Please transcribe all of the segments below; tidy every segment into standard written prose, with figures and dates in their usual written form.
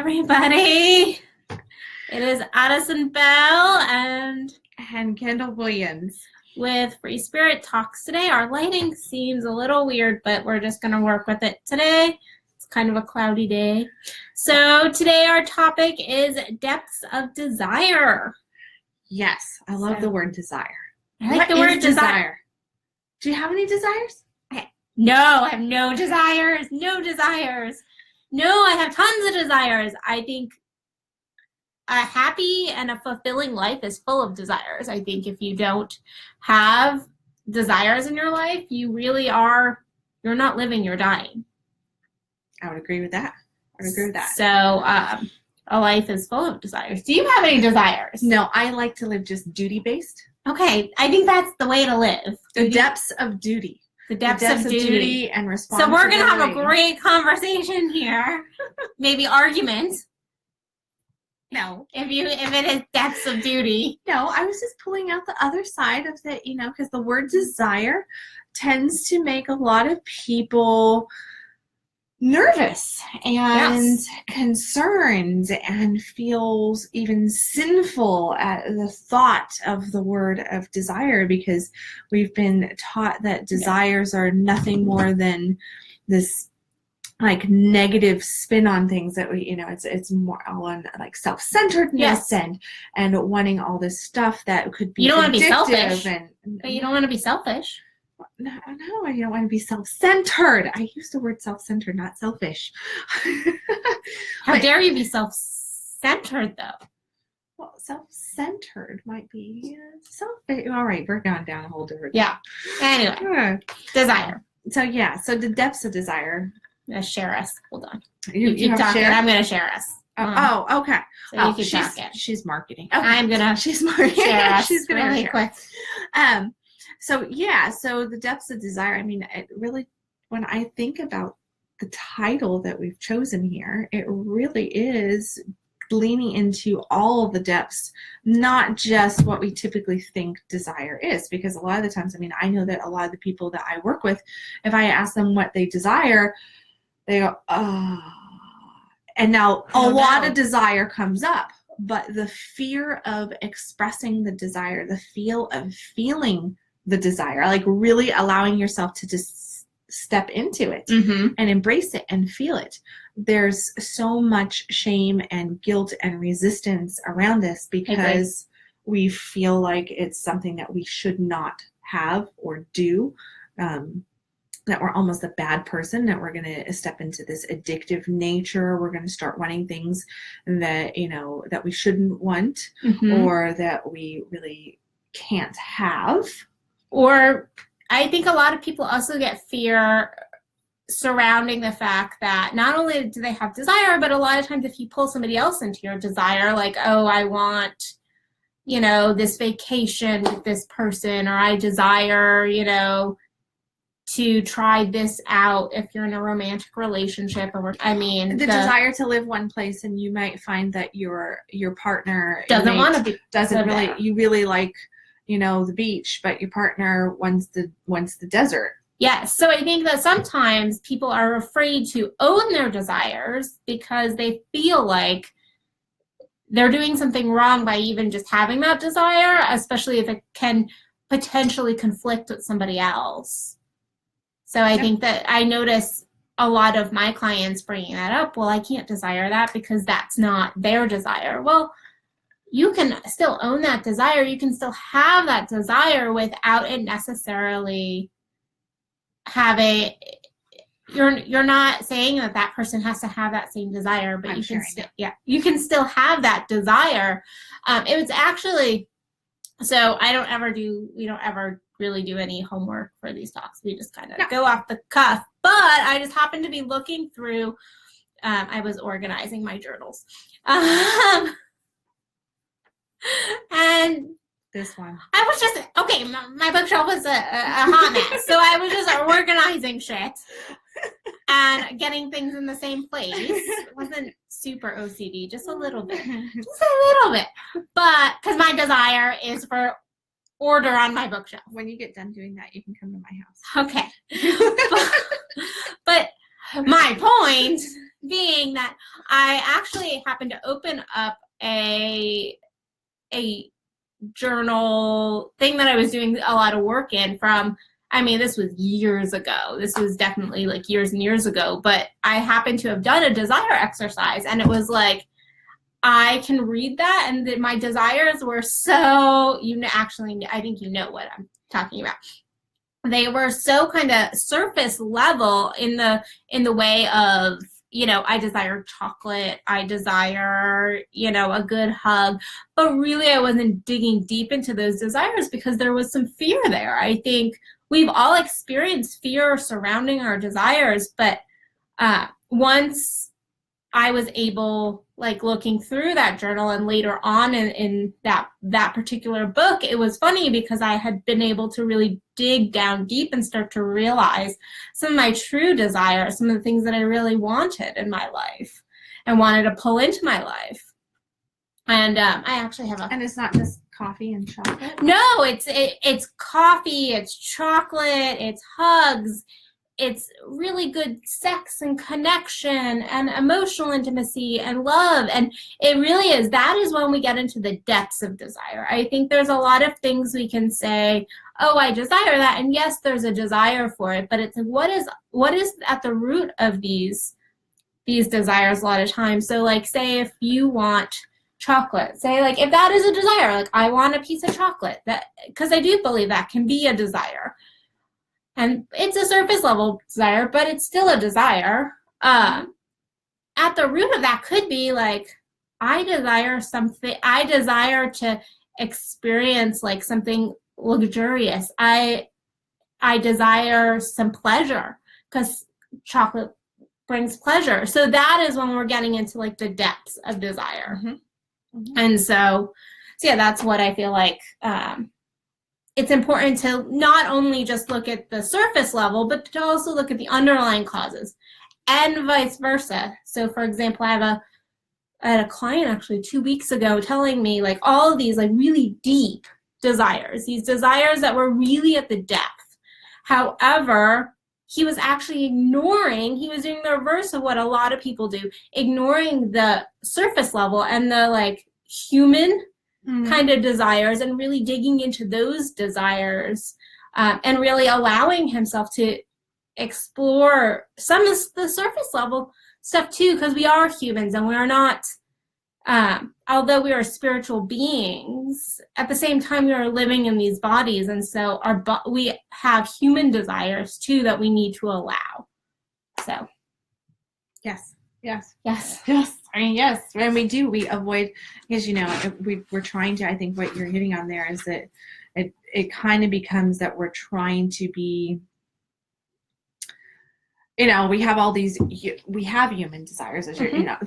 everybody. It is Addison Bell and Kendall Williams with Free Spirit Talks today. Our lighting seems a little weird, but we're just going to work with it today. It's kind of a cloudy day. So today our topic is depths of desire. Yes, I love the word desire. I like the word desire. Do you have any desires? No, I have no desires. No desires. No, I have tons of desires. I think a happy and a fulfilling life is full of desires. I think if you don't have desires in your life, you really are, you're not living, you're dying. I would agree with that. So a life is full of desires. Do you have any desires? No, I like to live just duty-based. Okay, I think that's the way to live. The depths of duty. The depths of duty and responsibility. So we're going to have a great conversation here. Maybe argument. No. If it is depths of duty. No, I was just pulling out the other side of the, because the word desire tends to make a lot of people nervous and concerned and feels even sinful at the thought of the word of desire, because we've been taught that desires are nothing more than this like negative spin on things that we, it's more on like self-centeredness and wanting all this stuff that could be. You don't want to be selfish. But you don't want to be selfish. No, I don't want to be self-centered. I use the word self-centered, not selfish. How dare you be self-centered, though? Well, self-centered might be selfish. All right, we're going down a whole different. Yeah. Anyway, desire. So the depths of desire. Share us. Hold on. You keep talking. I'm going to share us. Okay. So you keep talking. She's marketing. Okay. I'm going to She's marketing. Share us She's going to really quick. So the depths of desire, it really, when I think about the title that we've chosen here, it really is leaning into all of the depths, not just what we typically think desire is, because a lot of the times, I know that a lot of the people that I work with, if I ask them what they desire, they go, and now a lot of desire comes up, but the fear of expressing the desire, the feel of feeling the desire, like really allowing yourself to just step into it and embrace it and feel it. There's so much shame and guilt and resistance around this because we feel like it's something that we should not have or do, that we're almost a bad person, that we're going to step into this addictive nature. We're going to start wanting things that, that we shouldn't want or that we really can't have. Or I think a lot of people also get fear surrounding the fact that not only do they have desire, but a lot of times if you pull somebody else into your desire, like, oh, I want, this vacation with this person, or I desire, to try this out if you're in a romantic relationship, or the desire to live one place, and you might find that your partner doesn't want to be, you really like the beach, but your partner wants the desert. Yes. So I think that sometimes people are afraid to own their desires because they feel like they're doing something wrong by even just having that desire, especially if it can potentially conflict with somebody else. So I think that I notice a lot of my clients bringing that up. Well, I can't desire that because that's not their desire. Well, you can still own that desire. You can still have that desire without it necessarily you're not saying that person has to have that same desire, but you can still have that desire. It was actually, so we don't ever really do any homework for these talks. We just kind of go off the cuff, but I just happened to be looking through, I was organizing my journals. And this one, I was just my bookshelf was a hot mess, so I was just organizing shit and getting things in the same place. It wasn't super OCD, just a little bit, but because my desire is for order on my bookshelf. When you get done doing that, you can come to my house. Okay. but my point being that I actually happened to open up a journal thing that I was doing a lot of work in from, I mean, this was years ago. This was definitely like years and years ago, but I happened to have done a desire exercise, and it was like, I can read that, and my desires were so, actually, I think you know what I'm talking about. They were so kind of surface level in the way of, I desire chocolate, I desire, a good hug, but really I wasn't digging deep into those desires because there was some fear there. I think we've all experienced fear surrounding our desires, but once I was able, like looking through that journal and later on in that particular book, it was funny because I had been able to really dig down deep and start to realize some of my true desires, some of the things that I really wanted in my life and wanted to pull into my life. And I actually have And it's not just coffee and chocolate? No, it's coffee, it's chocolate, it's hugs, it's really good sex and connection and emotional intimacy and love. And it really is, that is when we get into the depths of desire. I think there's a lot of things we can say, oh, I desire that. And yes, there's a desire for it, but it's what is at the root of these desires a lot of times. So like, say if you want chocolate, say like, if that is a desire, like I want a piece of chocolate, that, because I do believe that can be a desire. And it's a surface level desire, but it's still a desire. At the root of that could be like, I desire something, I desire to experience like something luxurious. I desire some pleasure because chocolate brings pleasure. So that is when we're getting into like the depths of desire. Mm-hmm. Mm-hmm. And so yeah, that's what I feel like. It's important to not only just look at the surface level, but to also look at the underlying causes and vice versa. So for example, I had a client actually 2 weeks ago telling me like all of these like really deep desires, these desires that were really at the depth. However, he was actually he was doing the reverse of what a lot of people do, ignoring the surface level and the like human kind of desires and really digging into those desires and really allowing himself to explore some of the surface level stuff too, because we are humans and we are not, although we are spiritual beings, at the same time we are living in these bodies, and so we have human desires too that we need to allow. So yes. I mean, yes. And we avoid, because, we're trying to, I think what you're hitting on there is that it kind of becomes that we're trying to be, we have all these, we have human desires, as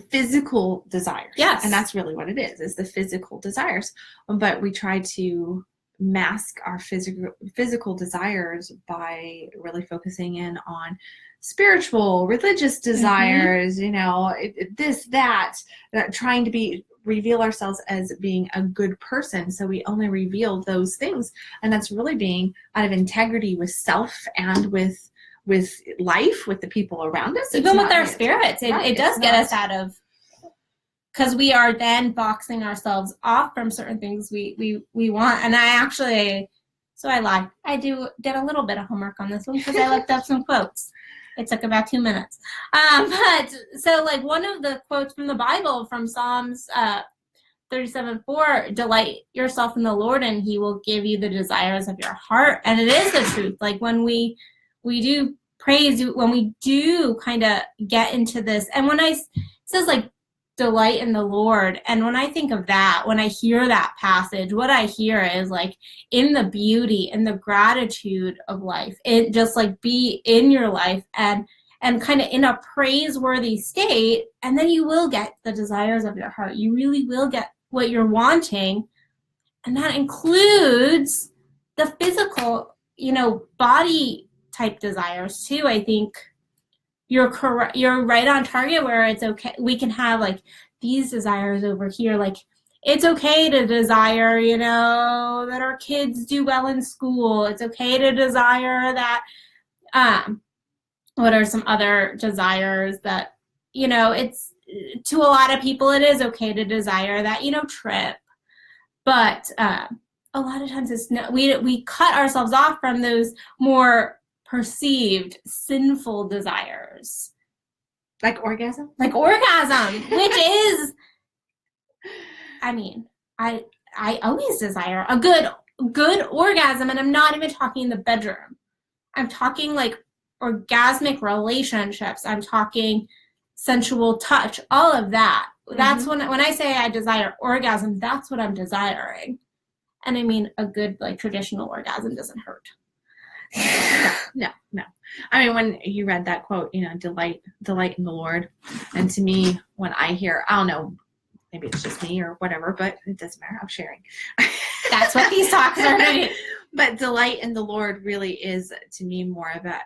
physical desires. Yes. And that's really what it is the physical desires. But we try to mask our physical desires by really focusing in on spiritual, religious desires, trying to reveal ourselves as being a good person. So we only reveal those things. And that's really being out of integrity with self and with life, with the people around us. Even with our spirits. It does get us out of, because we are then boxing ourselves off from certain things we want. And I lied. I did a little bit of homework on this one because I looked up some quotes. It took about 2 minutes. But so like one of the quotes from the Bible from Psalms 37:4, delight yourself in the Lord and he will give you the desires of your heart. And it is the truth. Like when we do praise, when we do kind of get into this, and when it says like delight in the Lord, and when I think of that, when I hear that passage, what I hear is like in the beauty and the gratitude of life, it just like be in your life and kind of in a praiseworthy state, and then you will get the desires of your heart. You really will get what you're wanting, and that includes the physical, body type desires too. I think you're correct. You're right on target where it's okay. We can have like these desires over here. Like it's okay to desire, that our kids do well in school. It's okay to desire that. What are some other desires that, you know, it's, to a lot of people, it is okay to desire that, you know, trip. But a lot of times it's no, we cut ourselves off from those more perceived sinful desires. Like orgasm? Like orgasm, which is, I mean, I always desire a good orgasm, and I'm not even talking in the bedroom. I'm talking like orgasmic relationships. I'm talking sensual touch, all of that. That's when I say I desire orgasm, that's what I'm desiring. And I mean, a good like traditional orgasm doesn't hurt. No. I mean, when you read that quote, you know, delight in the Lord. And to me, when I hear, I don't know, maybe it's just me or whatever, but it doesn't matter. I'm sharing. That's what these talks are doing. But delight in the Lord really is, to me, more about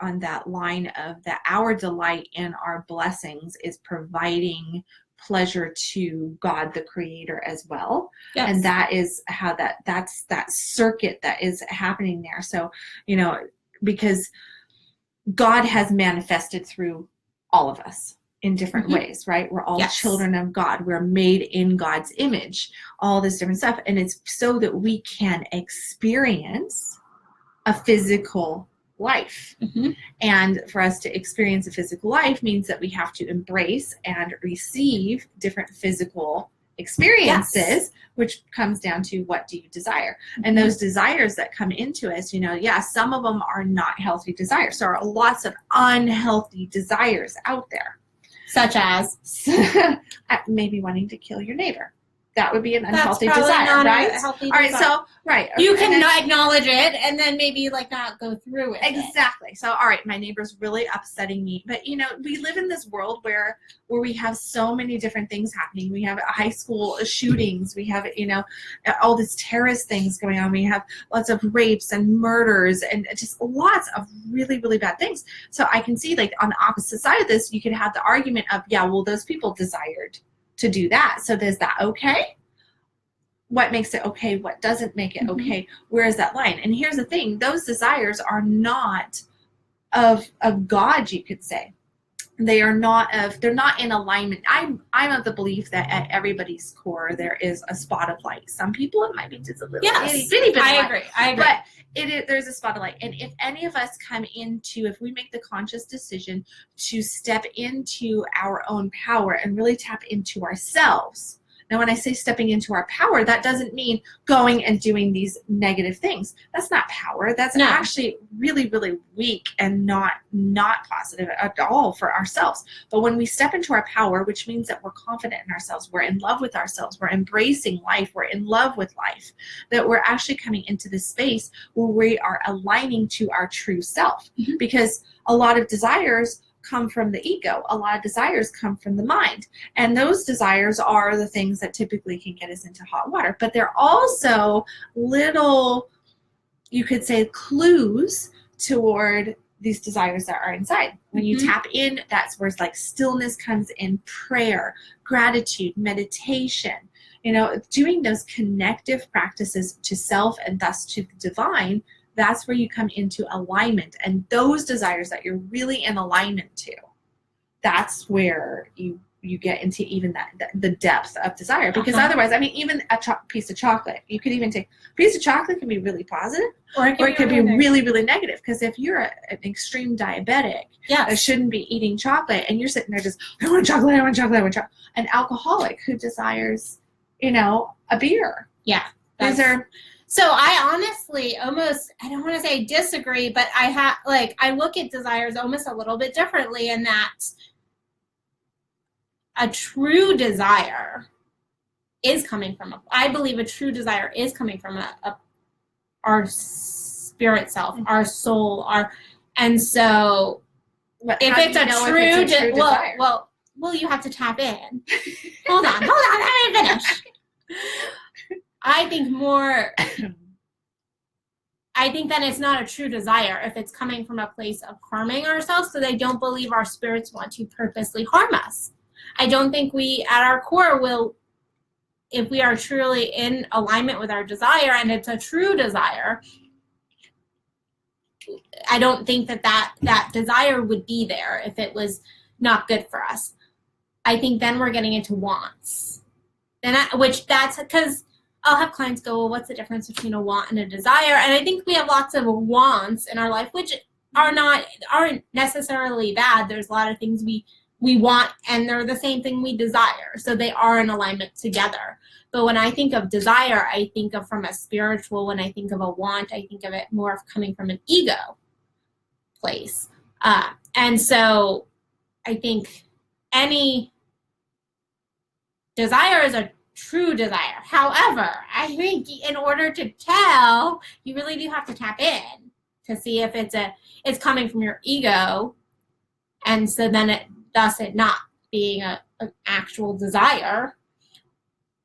on that line of that our delight in our blessings is providing pleasure to God, the creator, as well. Yes. And that is how that's that circuit that is happening there. So, you know, because God has manifested through all of us in different ways, right? We're all children of God. We're made in God's image, all this different stuff. And it's so that we can experience a physical life. And for us to experience a physical life means that we have to embrace and receive different physical experiences, which comes down to what do you desire? And those desires that come into us, you know, some of them are not healthy desires. There are lots of unhealthy desires out there. Such as? Maybe wanting to kill your neighbor. That would be an unhealthy desire, right? All right, so, right. You can not acknowledge it and then maybe like not go through it. Exactly. So, all right, my neighbor's really upsetting me. But, you know, we live in this world where we have so many different things happening. We have high school shootings. We have, you know, all these terrorist things going on. We have lots of rapes and murders and just lots of really, really bad things. So I can see, like, on the opposite side of this, you could have the argument of, well, those people desired to do that. So is that okay? What makes it okay? What doesn't make it okay? Where is that line? And here's the thing. Those desires are not of God, you could say. They're not in alignment. I'm of the belief that at everybody's core there is a spot of light. Some people it might be just a little bitty bit of light. I agree. But there's a spot of light. And if any of us if we make the conscious decision to step into our own power and really tap into ourselves. Now, when I say stepping into our power, that doesn't mean going and doing these negative things. That's not power. That's actually really, really weak and not positive at all for ourselves. But when we step into our power, which means that we're confident in ourselves, we're in love with ourselves, we're embracing life, we're in love with life, that we're actually coming into this space where we are aligning to our true self. Because a lot of desires come from the ego. A lot of desires come from the mind. And those desires are the things that typically can get us into hot water. But they're also little, you could say, clues toward these desires that are inside. When you tap in, that's where it's like stillness comes in, prayer, gratitude, meditation, you know, doing those connective practices to self and thus to the divine. That's where you come into alignment. And those desires that you're really in alignment to, that's where you get into even the depth of desire. Because otherwise, I mean, even a piece of chocolate, you could even take a piece of chocolate can be really positive, or it could be really, really negative. Because if you're an extreme diabetic that shouldn't be eating chocolate, and you're sitting there just, I want chocolate, I want chocolate, I want chocolate. An alcoholic who desires, you know, a beer. Yeah. So I honestly almost, I don't want to say disagree, but I look at desires almost a little bit differently, in that a true desire is coming from, I believe a true desire is coming from our spirit self, our soul, and so if it's a true desire? Well, you have to tap in. Hold on, let me finish. I think that it's not a true desire if it's coming from a place of harming ourselves, so they don't believe our spirits want to purposely harm us. I don't think we, at our core, will, if we are truly in alignment with our desire and it's a true desire, I don't think that desire would be there if it was not good for us. I think then we're getting into wants. Which that's because I'll have clients go, well, what's the difference between a want and a desire? And I think we have lots of wants in our life, which aren't necessarily bad. There's a lot of things we want, and they're the same thing we desire. So they are in alignment together. But when I think of desire, I think of from a spiritual. When I think of a want, I think of it more of coming from an ego place. And so I think any desire is a true desire. However, I think in order to tell, you really do have to tap in to see if it's coming from your ego. And so then it not being an actual desire,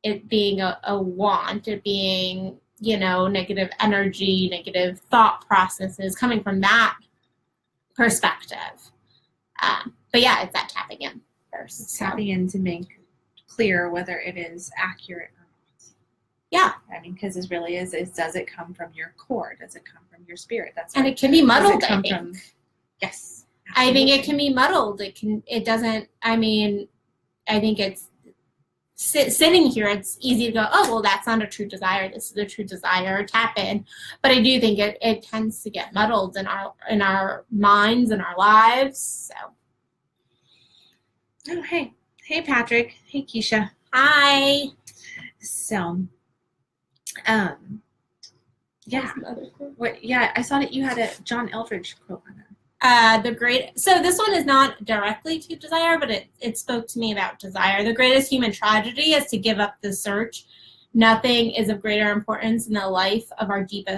it being a want, it being, negative energy, negative thought processes coming from that perspective. But yeah, it's that tapping in first. Tapping in to make clear whether it is accurate or not. Yeah. I mean, because it really is does it come from your core? Does it come from your spirit? And it can be muddled, I think. Yes. Absolutely. I think it can be muddled. I think it's sitting here, it's easy to go, oh, well, that's not a true desire. This is a true desire. Tap in. But I do think it tends to get muddled in our minds and our lives. So. Oh, hey. Hey, Patrick. Hey, Keisha. Hi. So, yeah. I saw that you had a John Eldridge quote on that. So this one is not directly to desire, but it spoke to me about desire. The greatest human tragedy is to give up the search. Nothing is of greater importance in the life of our deep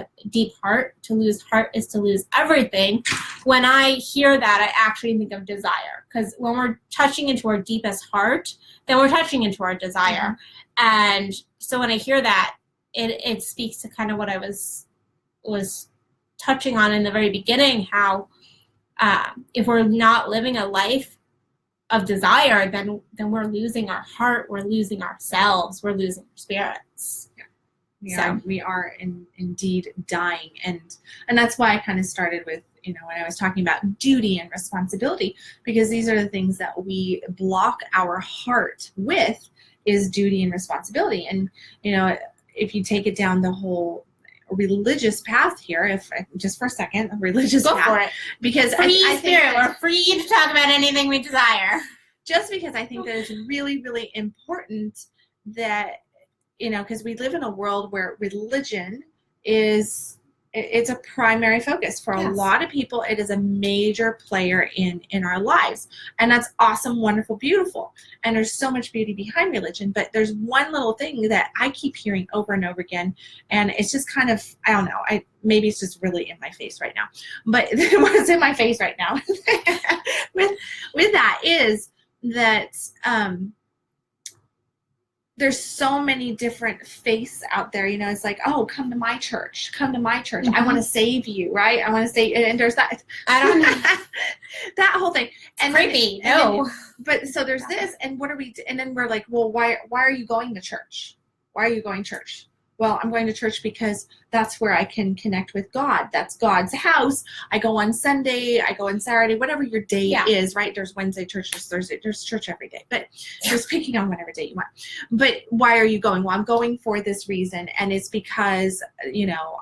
heart. To lose heart is to lose everything. When I hear that, I actually think of desire, because when we're touching into our deepest heart, then we're touching into our desire. Mm-hmm. And so when I hear that, it speaks to kind of what I was touching on in the very beginning, how if we're not living a life of desire, then we're losing our heart, we're losing ourselves, we're losing our spirits. Yeah. We are indeed dying, and that's why I kind of started with, when I was talking about duty and responsibility, because these are the things that we block our heart with, is duty and responsibility. And if you take it down the whole religious path here, if just for a second, a religious Go path, for it. Because I think we're free to talk about anything we desire. Just because I think that it's really, really important that, because we live in a world where religion it's a primary focus for a lot of people. It is a major player in our lives, and that's awesome, wonderful, beautiful. And there's so much beauty behind religion, but there's one little thing that I keep hearing over and over again, and it's just kind of, I don't know, maybe it's just really in my face right now, but what's in my face right now with that is that there's so many different faiths out there. It's like, oh, come to my church. Mm-hmm. I want to save you, right? I want to save, and there's that. I don't know. That whole thing. And creepy. No. But so there's this, and what are we? And then we're like, well, why are you going to church? Why are you going to church? Well, I'm going to church because that's where I can connect with God. That's God's house. I go on Sunday, I go on Saturday, whatever your day is, right? There's Wednesday church, there's Thursday, there's church every day, but just picking on whatever day you want. But why are you going? Well, I'm going for this reason, and it's because,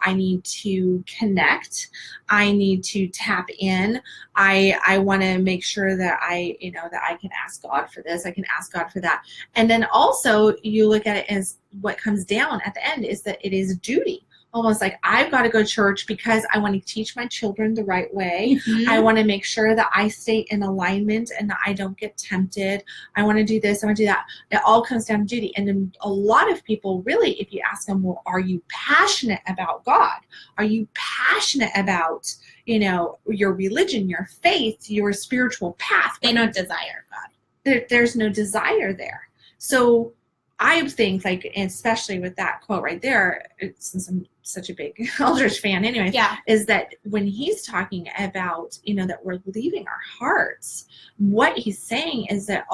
I need to connect. I need to tap in. I want to make sure that I can ask God for this. I can ask God for that. And then also you look at it as what comes down at the end is that it is duty. Almost like I've got to go to church because I want to teach my children the right way. Mm-hmm. I want to make sure that I stay in alignment and that I don't get tempted. I want to do this. I want to do that. It all comes down to duty. And then a lot of people really, if you ask them, well, are you passionate about God? Are you passionate about, your religion, your faith, your spiritual path? They don't desire God. There's no desire there. So I think, especially with that quote right there, since I'm such a big Eldridge fan anyway, is that when he's talking about, that we're leaving our hearts, what he's saying is that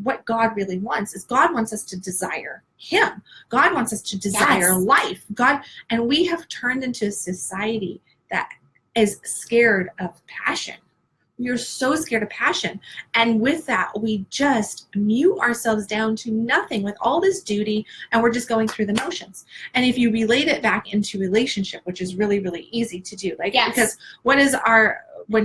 what God really wants is God wants us to desire him. God wants us to desire life. And we have turned into a society that is scared of passion. We're so scared of passion. And with that, we just mute ourselves down to nothing with all this duty, and we're just going through the motions. And if you relate it back into relationship, which is really, really easy to do, like, Yes. because what is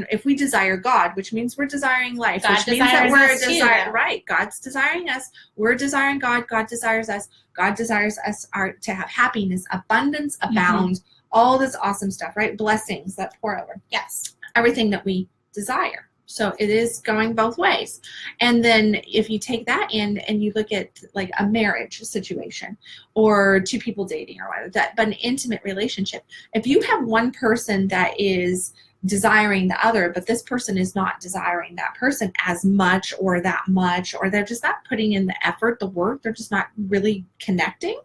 if we desire God, which means we're desiring life, God which means that desires we're us too, desiring, though. right, God's desiring us, we're desiring God, God desires us, God desires us to have happiness, abundance, abound, all this awesome stuff, right? Blessings that pour over. Yes. Everything that we desire. So it is going both ways. And then if you take that in and you look at like a marriage situation or two people dating or whatever, but an intimate relationship, if you have one person that is desiring the other, but this person is not desiring that person as much, or they're just not putting in the effort, the work, they're just not really connecting.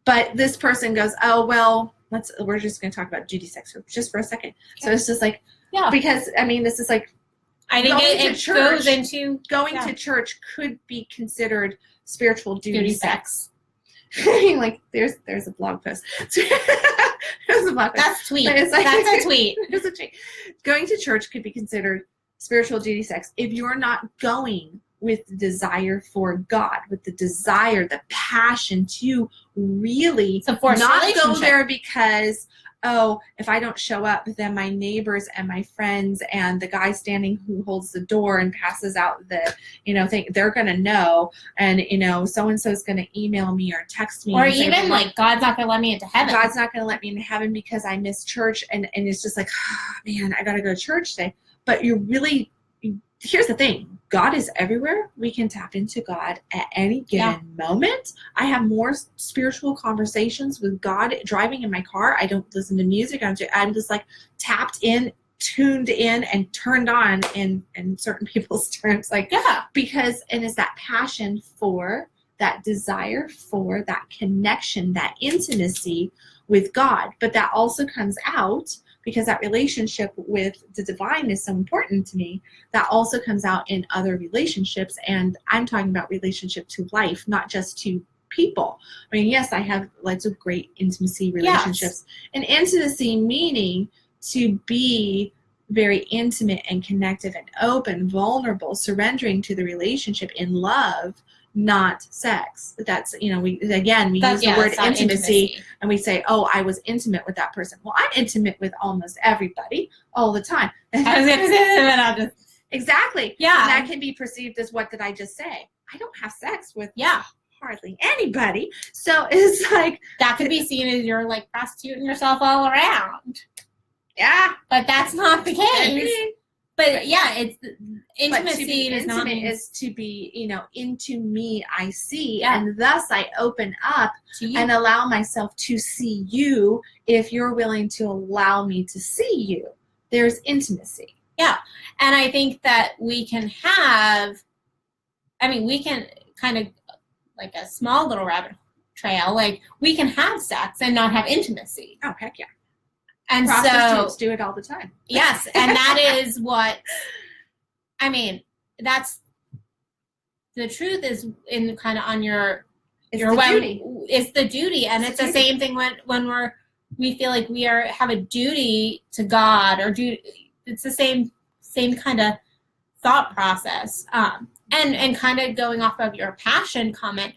But this person goes, oh, well, we're just going to talk about duty sex just for a second. Okay. So it's just like, yeah, because I mean, this is like, I think it goes into going to church could be considered spiritual duty sex. sex. Like there's a blog post. There's a blog post. That's tweet. Like, that's a tweet. There's a tweet. Going to church could be considered spiritual duty sex if you're not going with the desire for God, with the desire, the passion to really not go there because, oh, if I don't show up, then my neighbors and my friends and the guy standing who holds the door and passes out the, thing, they're going to know. And, so-and-so is going to email me or text me. Or even like, God's not going to let me into heaven. God's not going to let me into heaven because I missed church. And it's just like, oh, man, I got to go to church today. But here's the thing. God is everywhere. We can tap into God at any given moment. I have more spiritual conversations with God driving in my car. I don't listen to music. I'm just like tapped in, tuned in, and turned on in certain people's terms. Because, and it's that passion for, that desire for, that connection, that intimacy with God. But that also comes out, because that relationship with the divine is so important to me, that also comes out in other relationships. And I'm talking about relationship to life, not just to people. I mean, yes, I have lots of great intimacy relationships. Yes. And intimacy meaning to be very intimate and connective and open, vulnerable, surrendering to the relationship in love, not sex. That's, we use the word intimacy, and we say, oh, I was intimate with that person. Well, I'm intimate with almost everybody all the time. I was going to say that. Exactly. Yeah. And that can be perceived as, what did I just say? I don't have sex with hardly anybody. So it's like, that could be seen as you're like prostituting yourself all around. Yeah. But that's not the case. But yeah, it's intimacy is to be, into me I see, and thus I open up and allow myself to see you if you're willing to allow me to see you. There's intimacy. Yeah. And I think that we can kind of like a small little rabbit trail, like we can have sex and not have intimacy. Oh, heck yeah. And prostitutes do it all the time. Yes, and that is what, that's, the truth is in kind of on your duty. It's the duty, and it's the same thing when we feel like we have a duty to God, or it's the same kind of thought process. And kind of going off of your passion comment,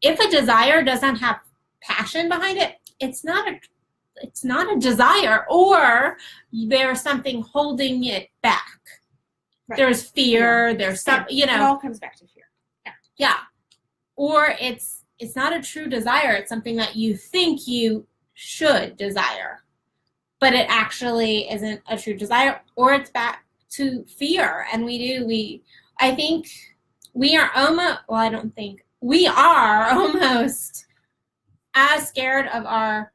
if a desire doesn't have passion behind it, it's not a desire, or there's something holding it back. Right. There's fear, there's some, It all comes back to fear. Yeah. Yeah. Or it's not a true desire. It's something that you think you should desire, but it actually isn't a true desire, or it's back to fear. And I think we are almost, well, I don't think, we are almost as scared of our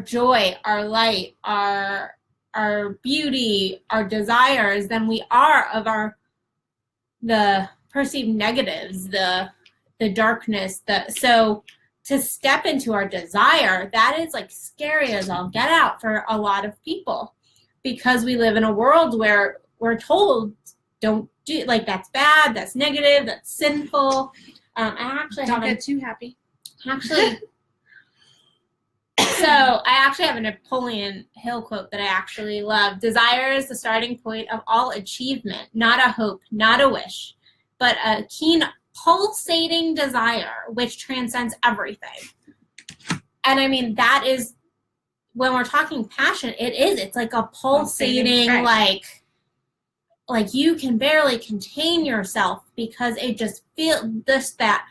joy, our light, our beauty, our desires than we are of the perceived negatives, the darkness. So to step into our desire, that is like scary as all get out for a lot of people, because we live in a world where we're told don't do, like, that's bad, that's negative, that's sinful. I actually don't get too happy. Actually. So I actually have a Napoleon Hill quote that I actually love. Desire is the starting point of all achievement, not a hope, not a wish, but a keen pulsating desire which transcends everything. And I mean, that is, when we're talking passion, it's like a pulsating, right. like you can barely contain yourself because it just feels that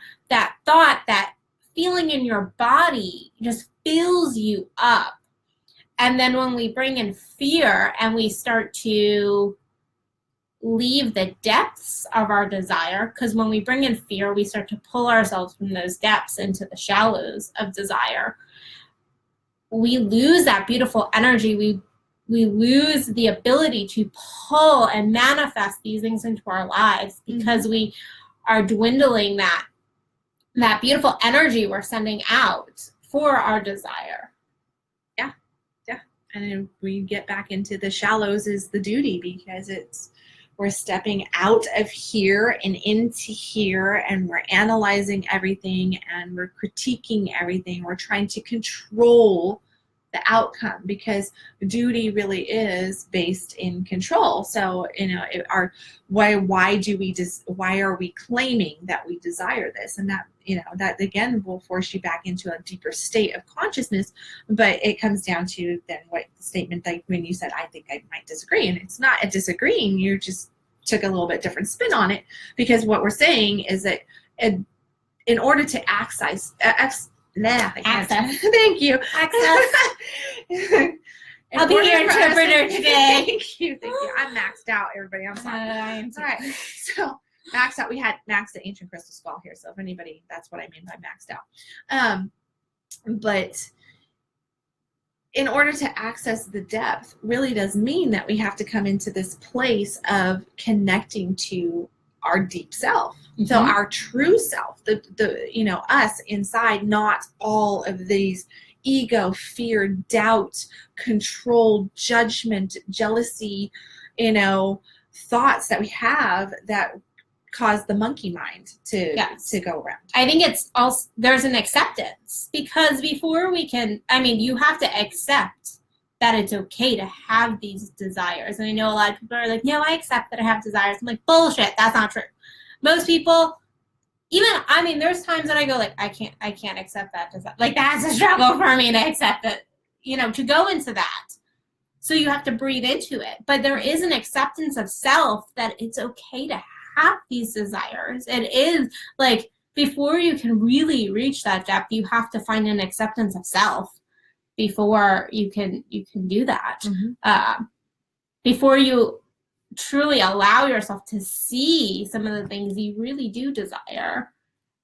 thought, that feeling in your body just fills you up. And then when we bring in fear and we start to leave the depths of our desire, because when we bring in fear, we start to pull ourselves from those depths into the shallows of desire. We lose that beautiful energy. We lose the ability to pull and manifest these things into our lives because we are dwindling that beautiful energy we're sending out for our desire. Yeah. And then we get back into the shallows is the duty, because we're stepping out of here and into here, and we're analyzing everything and we're critiquing everything. We're trying to control the outcome, because duty really is based in control. So, why are we claiming that we desire this? And that again will force you back into a deeper state of consciousness. But it comes down to then what the statement, like when you said, I think I might disagree, and it's not a disagreeing, you just took a little bit different spin on it, because what we're saying is that in order to access. Thank you. Access. I'll be your interpreter today. Thank you. I'm maxed out, everybody. I'm sorry. All right. So maxed out. We had maxed the ancient crystal skull here. So if anybody, that's what I mean by maxed out. But in order to access the depth really does mean that we have to come into this place of connecting to our deep self. So our true self, the us inside, not all of these ego, fear, doubt, control, judgment, jealousy, thoughts that we have that cause the monkey mind to go around. I think it's also, there's an acceptance, because before we can, you have to accept that it's okay to have these desires. And I know a lot of people are like, no, I accept that I have desires. I'm like, bullshit, that's not true. Most people, there's times that I go like, I can't accept that desire. Like, that's a struggle for me to accept that, to go into that. So you have to breathe into it. But there is an acceptance of self that it's okay to have these desires. It is like, before you can really reach that depth, you have to find an acceptance of self before you can do that. Before you truly allow yourself to see some of the things you really do desire.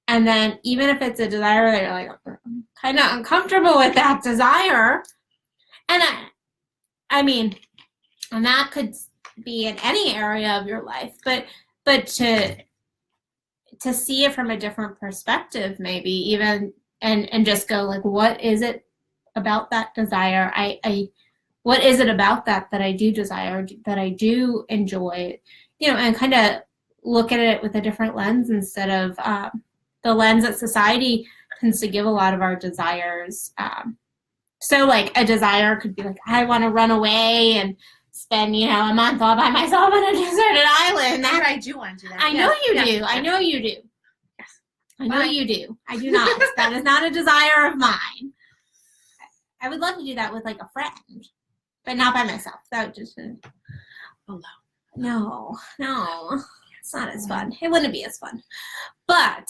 And then even if it's a desire that you're like, I'm kind of uncomfortable with that desire. And and that could be in any area of your life, but to see it from a different perspective, maybe even, and just go like, what is it about that desire? What is it about that I do desire, that I do enjoy, and kind of look at it with a different lens instead of the lens that society tends to give a lot of our desires. So like a desire could be like, I want to run away and spend, a month all by myself on a deserted island. I do want to do that. I know you do. I know you do. Yes. I know you do. I do not. That is not a desire of mine. I would love to do that with like a friend, but not by myself. That would just alone. No, it's not as fun. It wouldn't be as fun. But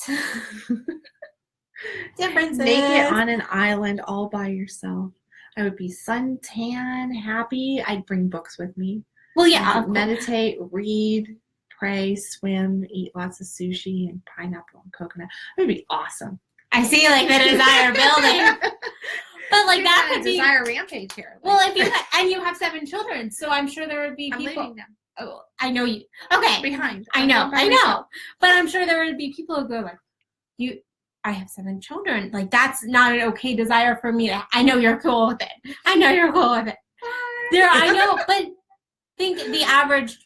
differences. Naked on an island all by yourself. I would be suntan, happy. I'd bring books with me. Well, yeah. Meditate, read, pray, swim, eat lots of sushi and pineapple and coconut. It would be awesome. I see like the desire building. But like that could be desire rampage here. Well, if you have 7 children, so I'm sure there would be people. I'm leaving them. Oh, I know you. Okay. Behind. I know. But I'm sure there would be people who go like, I have 7 children. Like, that's not an okay desire for me to. I know you're cool with it. I know, but think the average.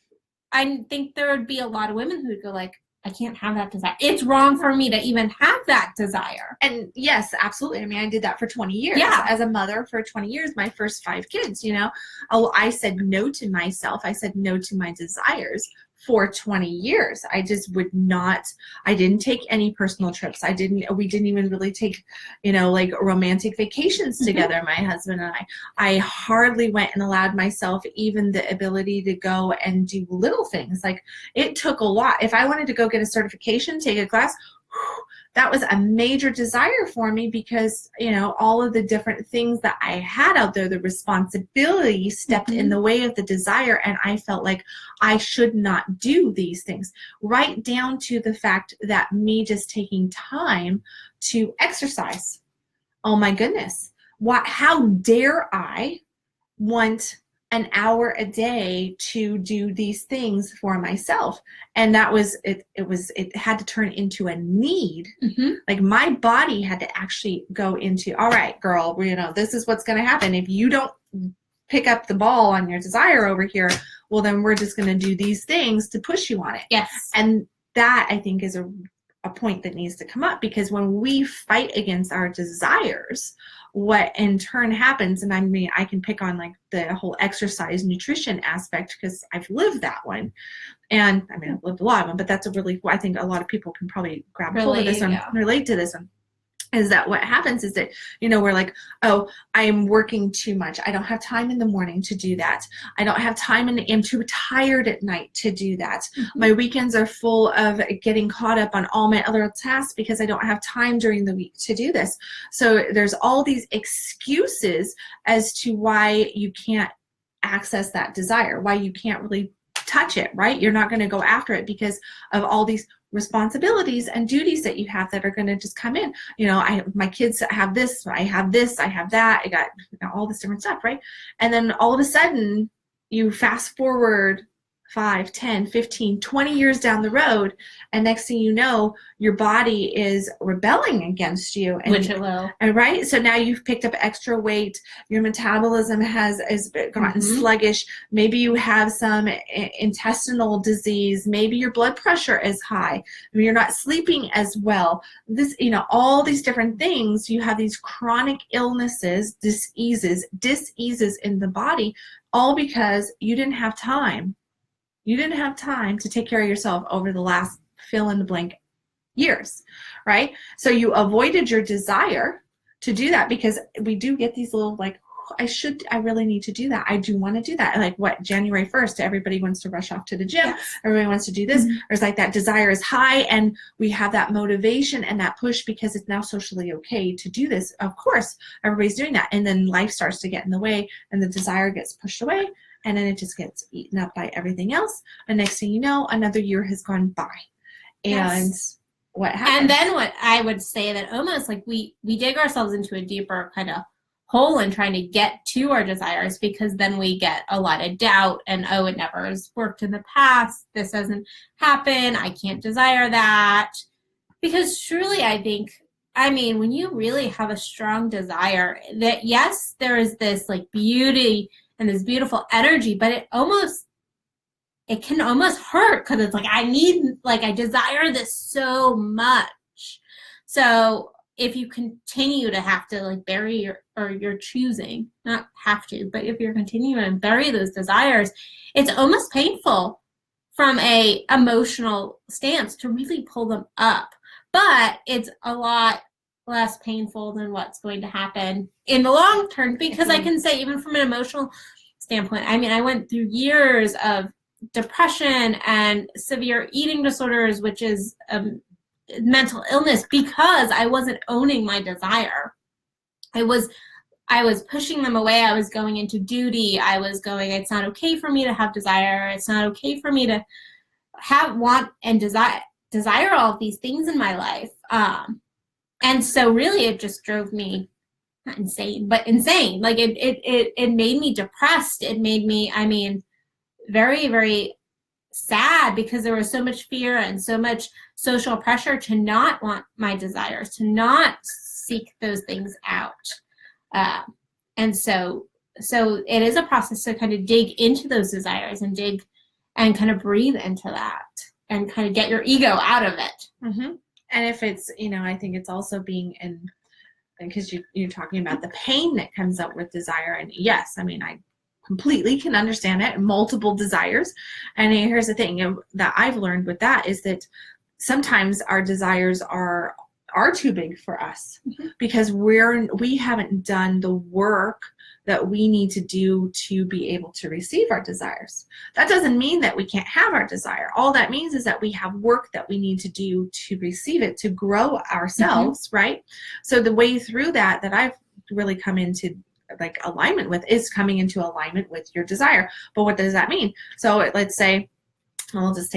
I think there would be a lot of women who would go like, I can't have that desire. It's wrong for me to even have that desire. And yes, absolutely. I mean, I did that for 20 years. Yeah. As a mother for 20 years, my first 5 kids, you know, I said no to myself. I said no to my desires for 20 years. I just would not, I didn't take any personal trips. We didn't even really take, you know, like romantic vacations together, my husband and I hardly went and allowed myself even the ability to go and do little things. Like, it took a lot. If I wanted to go get a certification, take a class, that was a major desire for me because, you know, all of the different things that I had out there, the responsibility stepped in the way of the desire, and I felt like I should not do these things. Right down to the fact that me just taking time to exercise. Oh my goodness. How dare I want an hour a day to do these things for myself? And that was it. It had to turn into a need. Like, my body had to actually go into, all right, girl, you know, this is what's going to happen if you don't pick up the ball on your desire over here. Well, then we're just going to do these things to push you on it. Yes. And that, I think, is a point that needs to come up, because when we fight against our desires, what in turn happens, and I mean, I can pick on like the whole exercise nutrition aspect because I've lived that one. And I mean, I've lived a lot of them, but that's I think a lot of people can probably grab hold of this one, relate to this one. Is that what happens is that, you know, we're like, oh, I'm working too much. I don't have time in the morning to do that. I don't have time and I'm too tired at night to do that. My weekends are full of getting caught up on all my other tasks because I don't have time during the week to do this. So there's all these excuses as to why you can't access that desire, why you can't really touch it, right? You're not going to go after it because of all these responsibilities and duties that you have that are going to just come in. You know, my kids have this, I have that, I got, you know, all this different stuff, right? And then all of a sudden you fast forward 5, 10, 15, 20 years down the road, and next thing you know, your body is rebelling against you. And, which it will. And right? So now you've picked up extra weight, your metabolism has gotten sluggish, maybe you have some intestinal disease, maybe your blood pressure is high, maybe you're not sleeping as well. This, you know, all these different things, you have these chronic illnesses, diseases in the body, all because you didn't have time. You didn't have time to take care of yourself over the last fill in the blank years, right? So you avoided your desire to do that, because we do get these little like, I really need to do that. I do want to do that. Like what, January 1st, everybody wants to rush off to the gym. Yes. Everybody wants to do this. Or it's like that desire is high and we have that motivation and that push because it's now socially okay to do this. Of course, everybody's doing that. And then life starts to get in the way and the desire gets pushed away. And then it just gets eaten up by everything else. And next thing you know, another year has gone by. And what happens? And then what I would say that almost like we dig ourselves into a deeper kind of hole in trying to get to our desires, because then we get a lot of doubt and, oh, it never has worked in the past. This doesn't happen. I can't desire that. Because truly, I think, I mean, when you really have a strong desire, that yes, there is this like beauty and this beautiful energy, but it can almost hurt because it's like, I desire this so much. So if you continue to have to like bury you're choosing, not have to, but if you're continuing to bury those desires, it's almost painful from a emotional stance to really pull them up. But it's a lot less painful than what's going to happen in the long term, because I can say, even from an emotional standpoint, I mean, I went through years of depression and severe eating disorders, which is mental illness, because I wasn't owning my desire. I was pushing them away. I was going into duty. I was going, it's not okay for me to have desire. It's not okay for me to want and desire all of these things in my life. And so really it just drove me, not insane, but insane. Like it made me depressed. It made me, I mean, very, very sad, because there was so much fear and so much social pressure to not want my desires, to not seek those things out. And so it is a process to kind of dig into those desires and dig and kind of breathe into that. and kind of get your ego out of it. Mm-hmm. And if it's, I think it's also being in, because you're talking about the pain that comes up with desire. And yes, I mean, I completely can understand it, multiple desires. And here's the thing that I've learned with that is that sometimes our desires are too big for us because we haven't done the work that we need to do to be able to receive our desires. That doesn't mean that we can't have our desire. All that means is that we have work that we need to do to receive it, to grow ourselves, right? So the way through that I've really come into like alignment with is coming into alignment with your desire. But what does that mean? So let's say I'll just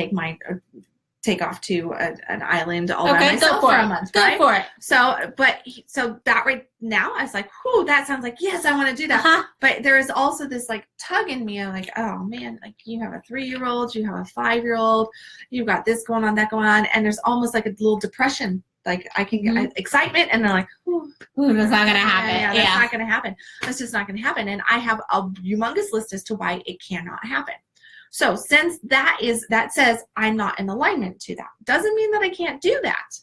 take off to an island all by myself for a month. Go for it. So that right now, I was like, whew, that sounds like, yes, I want to do that. But there is also this like tug in me. I'm like, oh man, like you have a 3-year-old, you have a 5-year-old, you've got this going on, that going on. And there's almost like a little depression. Like I can get excitement and they're like, ooh, that's not going to happen. Yeah, that's not going to happen. That's just not going to happen. And I have a humongous list as to why it cannot happen. So since that says I'm not in alignment to that, doesn't mean that I can't do that,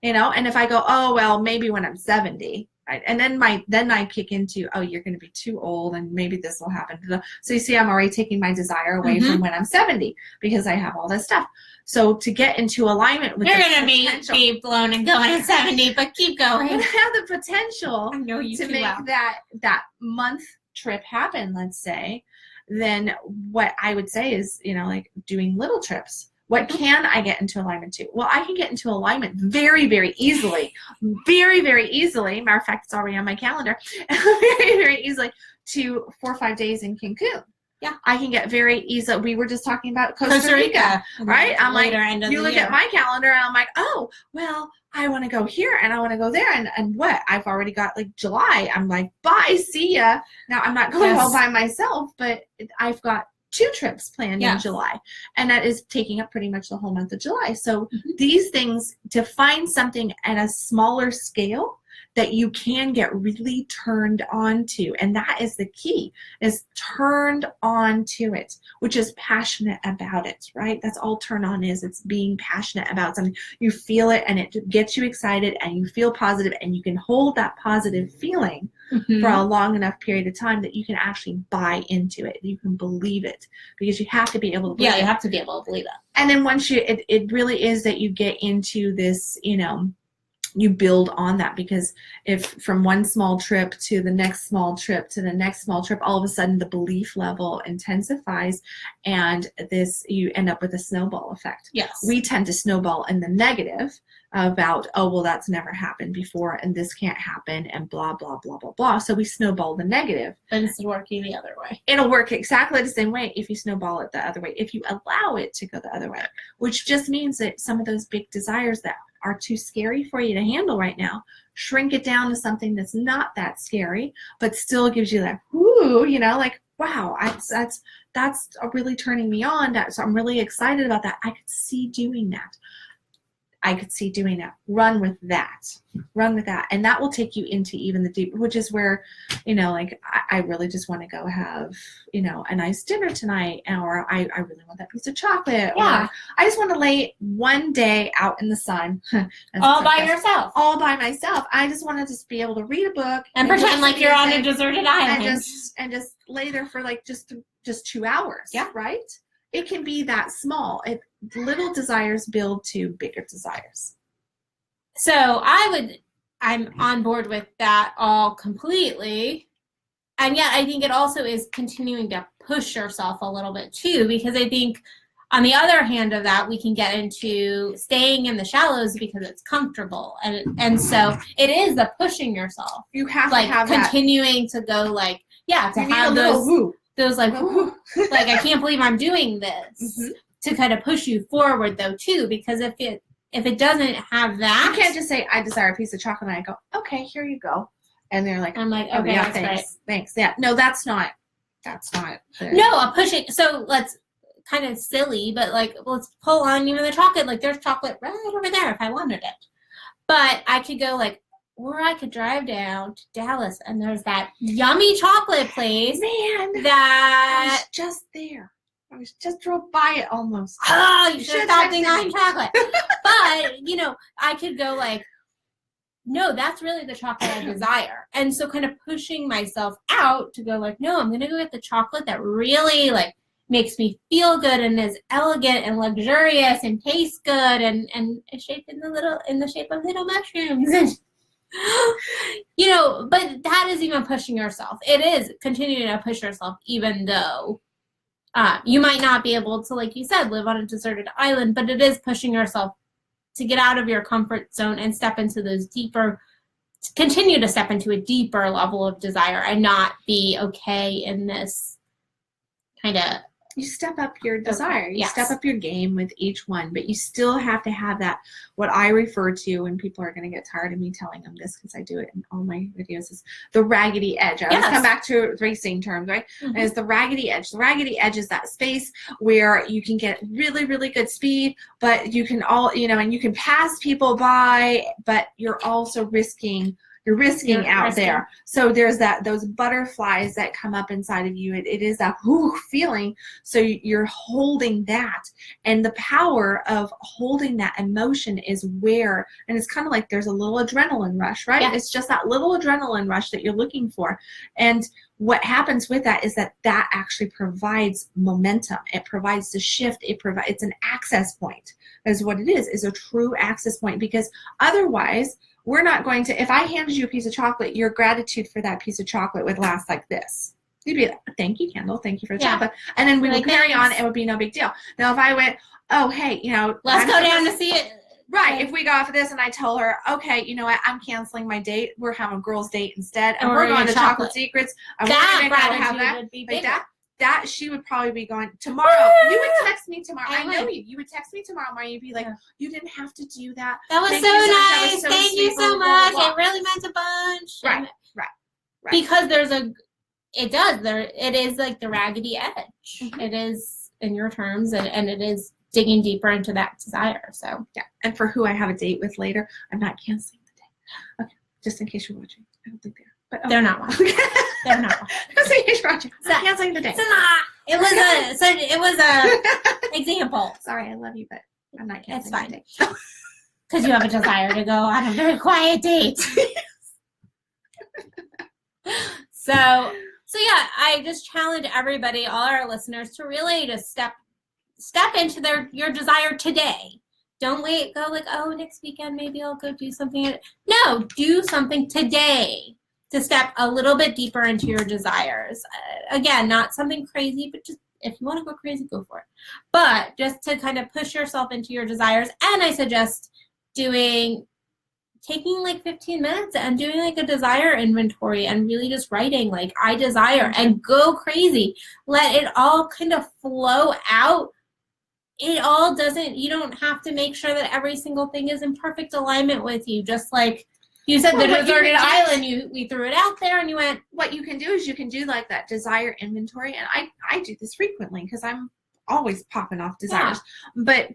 and if I go, oh, well, maybe when I'm 70, right? And then I kick into, oh, you're going to be too old and maybe this will happen. So you see, I'm already taking my desire away from when I'm 70 because I have all this stuff. So to get into alignment with you're going to be blown and going at 70, but keep going. And have the potential I know you to too make well. that month trip happen, let's say, then what I would say is, like doing little trips. What can I get into alignment to? Well, I can get into alignment very, very easily. Very, very easily. Matter of fact, it's already on my calendar. Very, very easily to 4 or 5 days in Cancun. Yeah. I can get very easy. We were just talking about Costa Rica. Right? I'm like, you look at my calendar and I'm like, oh, well, I want to go here and I want to go there. And what? I've already got like July. I'm like, bye, see ya. Now I'm not going all by myself, but I've got 2 trips planned in July. And that is taking up pretty much the whole month of July. So these things, to find something at a smaller scale that you can get really turned on to. And that is the key, is turned on to it, which is passionate about it, right? That's all turn on is. It's being passionate about something. You feel it and it gets you excited and you feel positive and you can hold that positive feeling for a long enough period of time that you can actually buy into it. You can believe it because you have to be able to believe it. Yeah, you have to be able to believe it. And then once it really is that you get into this, you build on that, because if from one small trip to the next small trip to the next small trip, all of a sudden the belief level intensifies and you end up with a snowball effect. Yes. We tend to snowball in the negative about, oh, well, that's never happened before and this can't happen and blah, blah, blah, blah, blah. So we snowball the negative. But it's working the other way. It'll work exactly the same way if you snowball it the other way, if you allow it to go the other way, which just means that some of those big desires that are too scary for you to handle right now, shrink it down to something that's not that scary, but still gives you that, whoo, like, wow, that's really turning me on. So I'm really excited about that. I could see doing that. Run with that. And that will take you into even the deep, which is where, like I really just want to go have, a nice dinner tonight, or I really want that piece of chocolate. Yeah. Or I just want to lay one day out in the sun. All by yourself. All by myself. I just want to just be able to read a book. And pretend like you're on a deserted island. And just lay there for like just 2 hours. Yeah. Right? It can be that small. Little desires build to bigger desires. So I'm on board with that all completely. And yet I think it also is continuing to push yourself a little bit too, because I think on the other hand of that, we can get into staying in the shallows because it's comfortable. And so it is the pushing yourself. You have to have continuing to go like, to have those like, like, I can't believe I'm doing this, to kind of push you forward though too, because if it doesn't have that, you can't just say I desire a piece of chocolate and I go, okay, here you go, and they're like, I'm like, oh, okay, yeah, that's thanks, right. thanks, yeah, no, that's not no, a pushing. So let's kind of silly, but like, let's pull on even the chocolate. Like, there's chocolate right over there if I wanted it, but I could go like, or I could drive down to Dallas and there's that yummy chocolate place. Man, that was just there. I was just drove by it almost. Oh, you should have stopped being on chocolate. But, you know, I could go like, no, that's really the chocolate I desire. And so kind of pushing myself out to go like, no, I'm going to go get the chocolate that really like makes me feel good and is elegant and luxurious and tastes good and is shaped in the shape of little mushrooms. You know, but that is even pushing yourself. It is continuing to push yourself, even though you might not be able to, like you said, live on a deserted island, but it is pushing yourself to get out of your comfort zone and step into those deeper, continue to step into a deeper level of desire and not be okay in this kind of. You step up your desire. You Yes. step up your game with each one, but you still have to have that, what I refer to, and people are going to get tired of me telling them this because I do it in all my videos, is the raggedy edge. I always come back to racing terms, right? Mm-hmm. And it's the raggedy edge. The raggedy edge is that space where you can get really, really good speed, but you can and you can pass people by, but you're also risking out there. So there's those butterflies that come up inside of you. It is that feeling. So you're holding that, and the power of holding that emotion is where, and it's kind of like there's a little adrenaline rush, right? Yeah. It's just that little adrenaline rush that you're looking for. And what happens with that is that actually provides momentum. It provides the shift. It's an access point, is what it is a true access point, because otherwise, we're not going to, if I handed you a piece of chocolate, your gratitude for that piece of chocolate would last like this. You'd be like, thank you, Kendall. Thank you for the chocolate. And then we would carry on. It would be no big deal. Now, if I went, oh, hey, let's go down to see it. Right. If we go off of this and I tell her, okay, you know what, I'm canceling my date. We're having a girls' date instead. And we're going to Chocolate Secrets. That gratitude would be bigger. That she would probably be going tomorrow. You would text me tomorrow. I know you. You would text me tomorrow morning. You'd be like, you didn't have to do that. That was so nice. Thank you so much. It really meant a bunch. Right. Because it is like the raggedy edge. Mm-hmm. It is in your terms, and it is digging deeper into that desire. So yeah. And for who I have a date with later, I'm not canceling the date. Okay. Just in case you're watching. I don't think they are. But they're not watching. They're not watching. Just in case you're watching. Canceling the date. It was a example. Sorry, I love you, but I'm not canceling. It's fine. Because you have a desire to go on a very quiet date. So yeah, I just challenge everybody, all our listeners, to really just step into your desire today. Don't wait, go like, oh, next weekend maybe I'll go do something. No, do something today to step a little bit deeper into your desires. Again, not something crazy, but just if you want to go crazy, go for it. But just to kind of push yourself into your desires. And I suggest taking like 15 minutes and doing like a desire inventory and really just writing like, I desire, and go crazy. Let it all kind of flow out. You don't have to make sure that every single thing is in perfect alignment with you. Just like you said, the deserted island, we threw it out there and you went. What you can do is you can do like that desire inventory. And I do this frequently because I'm always popping off desires. Yeah. But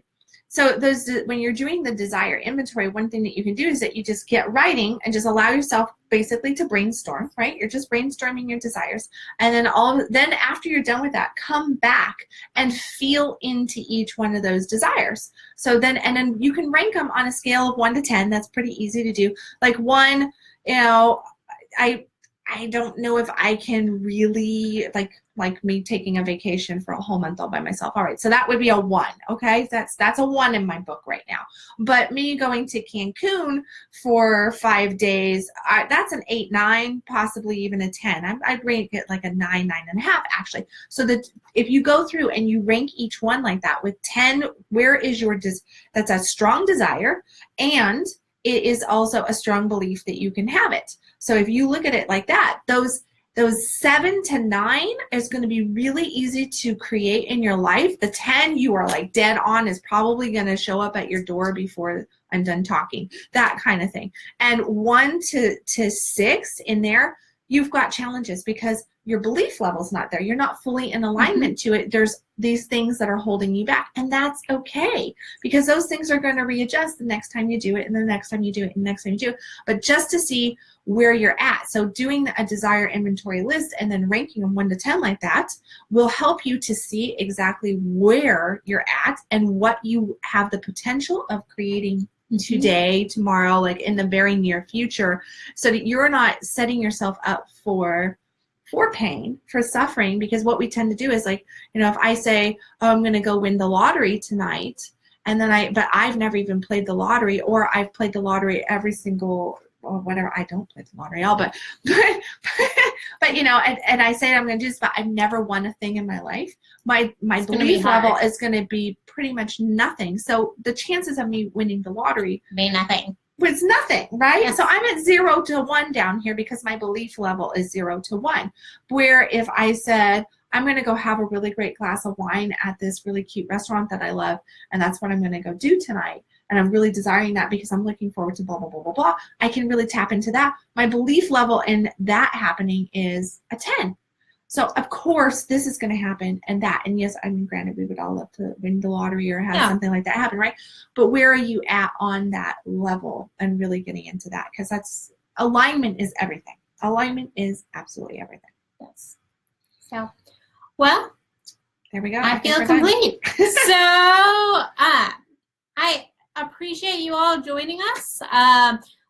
so when you're doing the desire inventory, one thing that you can do is that you just get writing and just allow yourself basically to brainstorm, right? You're just brainstorming your desires. And then after you're done with that, come back and feel into each one of those desires. So then you can rank them on a scale of 1 to 10. That's pretty easy to do. Like 1, I don't know if I can really like me taking a vacation for a whole month all by myself. All right, so that would be a 1. Okay, that's a 1 in my book right now. But me going to Cancun for 5 days, that's an 8, 9, possibly even a 10. I'd rank it like a 9, 9.5 actually. So that if you go through and you rank each one like that with 10, where is that's a strong desire, and it is also a strong belief that you can have it. So if you look at it like that, those 7 to 9 is going to be really easy to create in your life. The 10 you are like dead on is probably going to show up at your door before I'm done talking, that kind of thing. And 1 to 6 in there, you've got challenges because your belief level's not there. You're not fully in alignment to it. There's these things that are holding you back, and that's okay, because those things are going to readjust the next time you do it, and the next time you do it, and the next time you do it. But just to see where you're at. So doing a desire inventory list and then ranking them 1 to 10 like that will help you to see exactly where you're at and what you have the potential of creating today, tomorrow, like in the very near future, so that you're not setting yourself up for pain, for suffering. Because what we tend to do is, like, you know, if I say, oh, I'm going to go win the lottery tonight, and then but I've never even played the lottery, or I've played the lottery every single, or whatever, I don't play the lottery at all, but you know, and I say I'm going to do this, but I've never won a thing in my life. My belief level is going to be pretty much nothing. So the chances of me winning the lottery Be nothing. was nothing, right? Yes. So I'm at 0 to 1 down here because my belief level is 0 to 1. Where if I said, I'm going to go have a really great glass of wine at this really cute restaurant that I love, and that's what I'm going to go do tonight, and I'm really desiring that because I'm looking forward to blah, blah, blah, blah, blah, I can really tap into that. My belief level in that happening is a 10. So, of course, this is going to happen, and that. And yes, I mean, granted, we would all love to win the lottery or have something like that happen, right? But where are you at on that level and really getting into that? Because that's, alignment is everything. Alignment is absolutely everything. Yes. So, well, there we go. I feel complete. So, I appreciate you all joining us.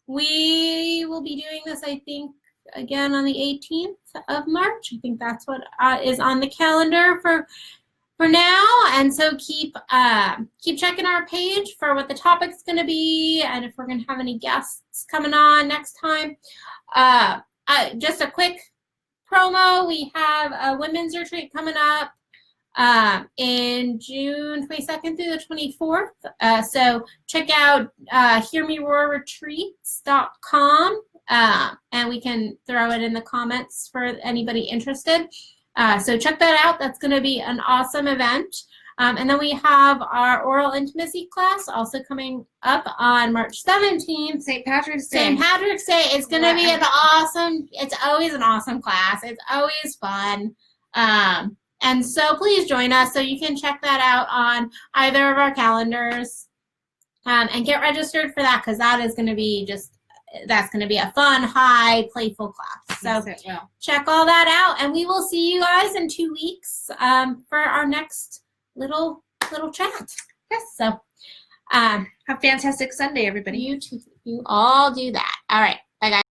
We will be doing this, I think, again on the 18th of March. I think that's what is on the calendar for now. And so keep checking our page for what the topic's going to be, and if we're going to have any guests coming on next time. Just a quick promo: we have a women's retreat coming up in June 22nd through the 24th. So check out hearmeroarretreats.com, and we can throw it in the comments for anybody interested. So check that out. That's going to be an awesome event. And then we have our oral intimacy class also coming up on March 17th. St. Patrick's Day. St. Patrick's Day. It's going to be it's always an awesome class. It's always fun. And so please join us. So you can check that out on either of our calendars, and get registered for that, because that is going to be that's going to be a fun, high, playful class. So check all that out, and we will see you guys in 2 weeks for our next little chat. Yes. So have a fantastic Sunday, everybody. You all do that. All right.